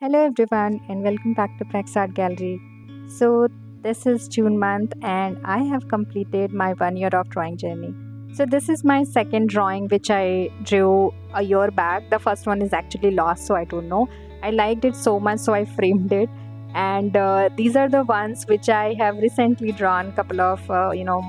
Hello everyone and welcome back to Praks Art Gallery. So this is June month and I have completed my 1 year of drawing journey. So this is my second drawing which I drew a year back. The first one is actually lost, so I don't know. I liked it so much, so I framed it. And these are the ones which I have recently drawn couple of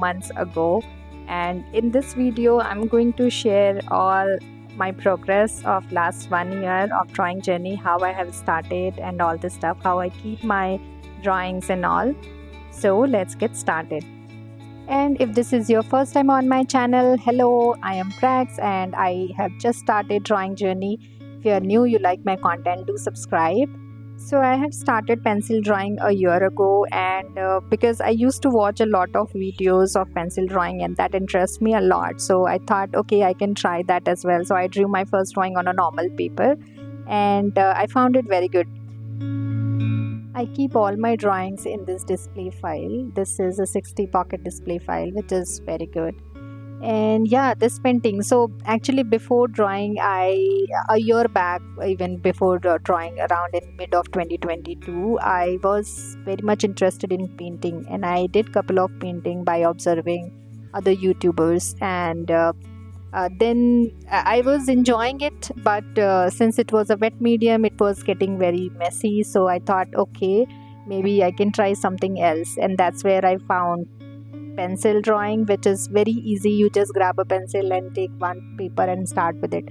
months ago. And in this video I'm going to share all my progress of last 1 year of drawing journey, how I have started and all this stuff, how I keep my drawings and all. So let's get started. And if this is your first time on my channel, hello, I am Praks and I have just started drawing journey. If you are new, you like my content, do subscribe. So I have started pencil drawing a year ago, and because I used to watch a lot of videos of pencil drawing and that interests me a lot, so I thought okay, I can try that as well. So I drew my first drawing on a normal paper and I found it very good. I keep all my drawings in this display file. This is a 60 pocket display file which is very good. And yeah, this painting, so actually before drawing, a year back, even before drawing around in mid of 2022, I was very much interested in painting and I did couple of painting by observing other YouTubers, and then I was enjoying it, but since it was a wet medium, it was getting very messy, so I thought okay, maybe I can try something else, and that's where I found pencil drawing, which is very easy. You just grab a pencil and take one paper and start with it.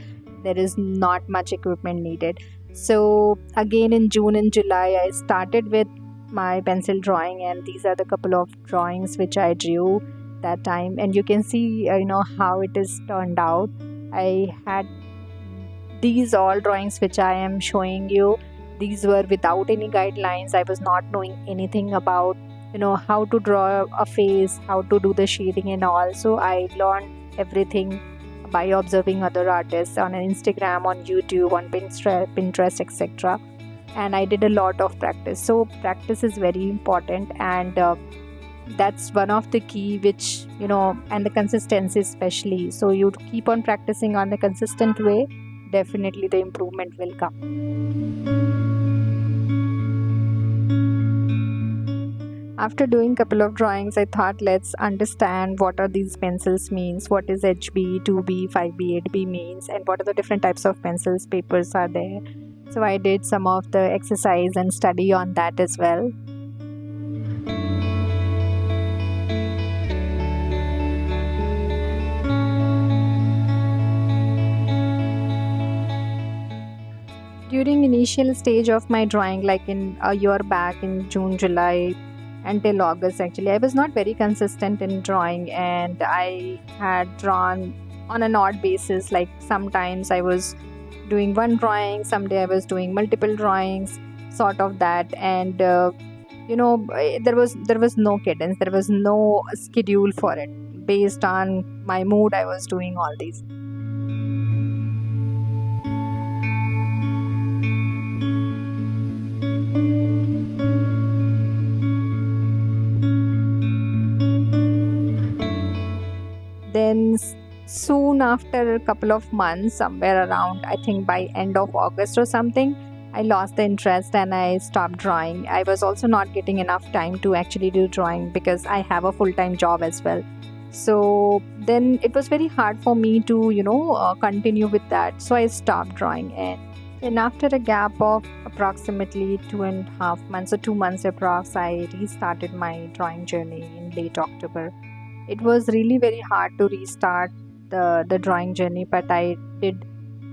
There is not much equipment needed. So again in June and July I started with my pencil drawing, and these are the couple of drawings which I drew that time, and you can see how it is turned out. I had these all drawings which I am showing you. These were without any guidelines. I was not knowing anything about how to draw a face, how to do the shading and all. So I learned everything by observing other artists on Instagram, on YouTube, on Pinterest, etc. And I did a lot of practice. So practice is very important, and that's one of the key which and the consistency especially. So you keep on practicing on the consistent way, definitely the improvement will come. After doing couple of drawings, I thought let's understand what are these pencils means, what is HB, 2B, 5B, 8B means, and what are the different types of pencils, papers are there. So I did some of the exercise and study on that as well. During initial stage of my drawing, like in a year back in June, July, until August, actually I was not very consistent in drawing, and I had drawn on an odd basis. Like sometimes I was doing one drawing, someday I was doing multiple drawings, sort of that. And there was no cadence, there was no schedule for it. Based on my mood, I was doing all these. Then soon after a couple of months, somewhere around I think by end of August or something, I lost the interest and I stopped drawing. I was also not getting enough time to actually do drawing because I have a full-time job as well. So then it was very hard for me to continue with that, so I stopped drawing. And after a gap of approximately 2.5 months or 2 months approx, I restarted my drawing journey in late October. It was really very hard to restart the drawing journey, but I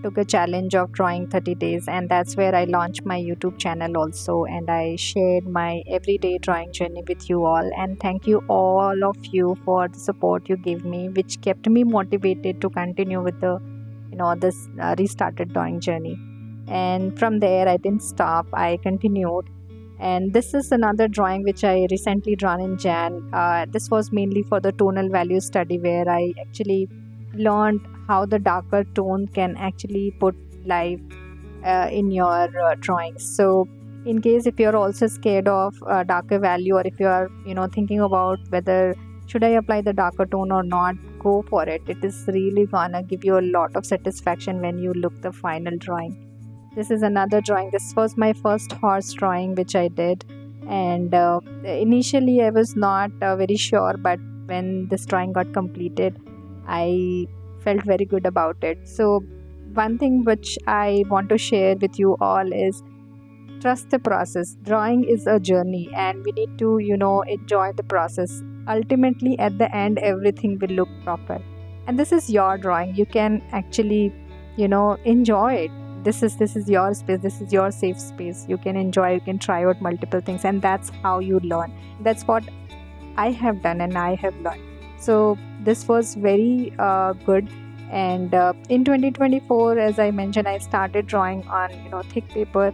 took a challenge of drawing 30 days, and that's where I launched my YouTube channel also, and I shared my everyday drawing journey with you all. And thank you all of you for the support you gave me, which kept me motivated to continue with the this restarted drawing journey. And from there I didn't stop, I continued. And this is another drawing which I recently drawn in Jan. This was mainly for the tonal value study, where I actually learned how the darker tone can actually put life in your drawings. So in case if you're also scared of darker value, or if you are thinking about whether should I apply the darker tone or not, go for it. It is really gonna give you a lot of satisfaction when you look the final drawing. This is another drawing. This was my first horse drawing which I did, and initially I was not very sure, but when this drawing got completed, I felt very good about it. So one thing which I want to share with you all is trust the process. Drawing is a journey, and we need to enjoy the process. Ultimately, at the end, everything will look proper, and this is your drawing. You can actually enjoy it. This is your space. This is your safe space. You can enjoy, you can try out multiple things, and that's how you learn. That's what I have done, and I have learned. So this was very good. And in 2024, as I mentioned, I started drawing on thick paper.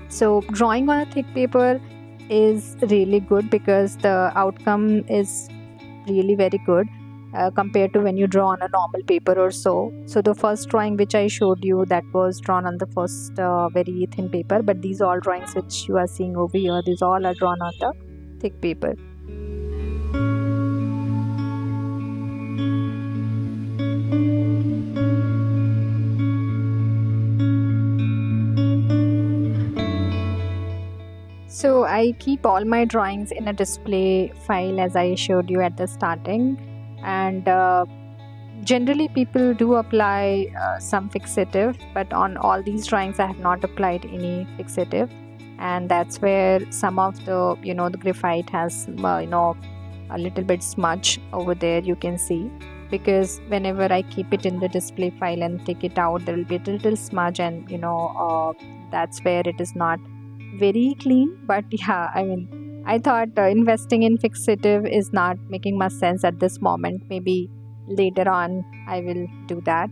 So drawing on a thick paper is really good because the outcome is really very good compared to when you draw on a normal paper or so. So the first drawing which I showed you, that was drawn on the first very thin paper, but these all drawings which you are seeing over here, these all are drawn on the thick paper. So I keep all my drawings in a display file, as I showed you at the starting, and generally people do apply some fixative, but on all these drawings I have not applied any fixative, and that's where some of the the graphite has a little bit smudge over there, you can see, because whenever I keep it in the display file and take it out, there will be a little smudge, and that's where it is not very clean. But yeah, I mean, I thought investing in fixative is not making much sense at this moment. Maybe later on I will do that.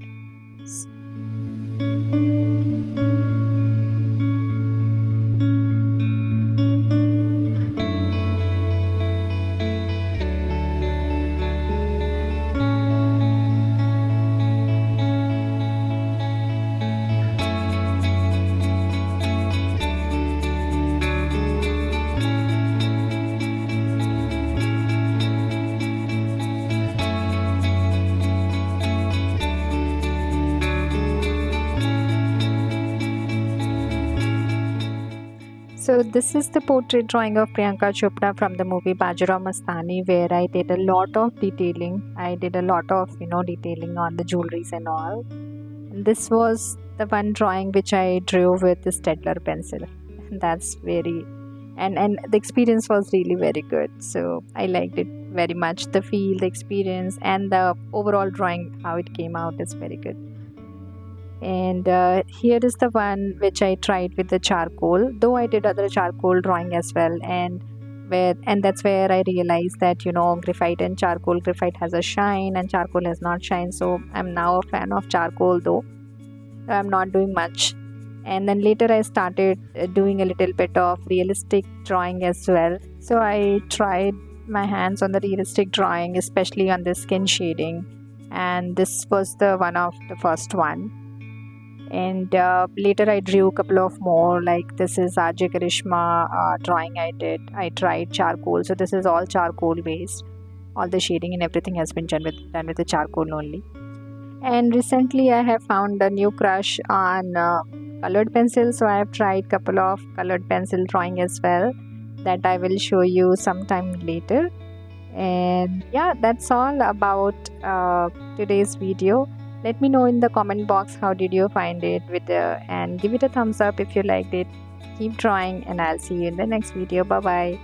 So this is the portrait drawing of Priyanka Chopra from the movie Bajirao Mastani, where I did a lot of detailing. I did a lot of detailing on the jewelries and all. And this was the one drawing which I drew with the Staedtler pencil. That's very and the experience was really very good. So I liked it very much. The feel, the experience, and the overall drawing, how it came out, is very good. And here is the one which I tried with the charcoal, though I did other charcoal drawing as well, and that's where I realized that graphite and charcoal, graphite has a shine and charcoal has not shine. So I'm now a fan of charcoal, though I'm not doing much. And then later I started doing a little bit of realistic drawing as well. So I tried my hands on the realistic drawing, especially on the skin shading, and this was the one of the first one. And later I drew a couple of more, like this is RJ Karishma drawing I did. I tried charcoal, so this is all charcoal based. All the shading and everything has been done with the charcoal only. And recently I have found a new crush on colored pencil, so I have tried couple of colored pencil drawing as well, that I will show you sometime later. And yeah, that's all about today's video. Let me know in the comment box how did you find it, and give it a thumbs up if you liked it. Keep drawing, and I'll see you in the next video. Bye bye.